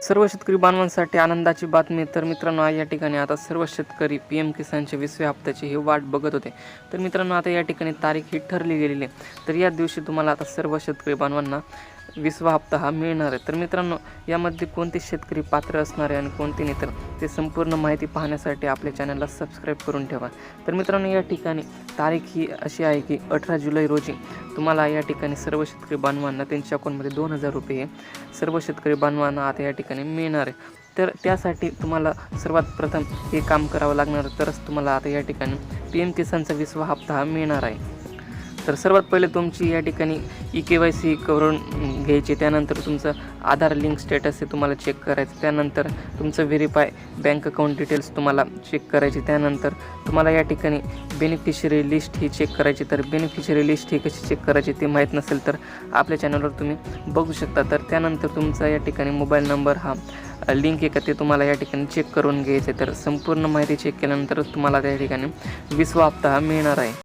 सर्व शेतकरी बांधवांसाठी आनंदाची बातमी. तर मित्रांनो, या ठिकाणी आता सर्व शेतकरी PM किसानच्या 20व्या हप्त्याची ही वाट बघत होते. तर मित्रांनो, आता या ठिकाणी तारीख ही ठरली गेलेली आहे. तर या दिवशी तुम्हाला आता सर्व शेतकरी बांधवांना 20वा हप्ता हा मिळणार आहे. तर मित्रांनो, यामध्ये कोणते शेतकरी पात्र असणार आहे आणि कोणते नाही, तर ते संपूर्ण माहिती पाहण्यासाठी आपल्या चॅनलला सबस्क्राईब करून ठेवा. तर मित्रांनो, या ठिकाणी तारीख ही अशी आहे की 18 जुलै रोजी तुम्हाला या ठिकाणी सर्व शेतकरी बांधवांना त्यांच्या अकाउंटमध्ये 2000 रुपये सर्व शेतकरी बांधवांना आता या ठिकाणी मिळणार आहे. तर त्यासाठी तुम्हाला सर्वात प्रथम हे काम करावं लागणार, तरच तुम्हाला आता या ठिकाणी PM किसानचा 20वा हप्ता हा मिळणार आहे. तर सर्वात पहिले तुमची या ठिकाणी EKYC करून घ्यायची. त्यानंतर तुमचं आधार लिंक स्टेटस हे तुम्हाला चेक करायचं. त्यानंतर तुमचं व्हेरीफाय बँक अकाउंट डिटेल्स तुम्हाला चेक करायची. त्यानंतर तुम्हाला या ठिकाणी बेनिफिशरी लिस्ट ही चेक करायची. तर बेनिफिशरी लिस्ट ही कशी चेक करायची ते माहीत नसेल तर आपल्या चॅनलवर तुम्ही बघू शकता. तर त्यानंतर तुमचा या ठिकाणी मोबाईल नंबर हा लिंक आहे का ते तुम्हाला या ठिकाणी चेक करून घ्यायचं आहे. तर संपूर्ण माहिती चेक केल्यानंतरच तुम्हाला त्या ठिकाणी 20वा हप्ता हा मिळणार आहे.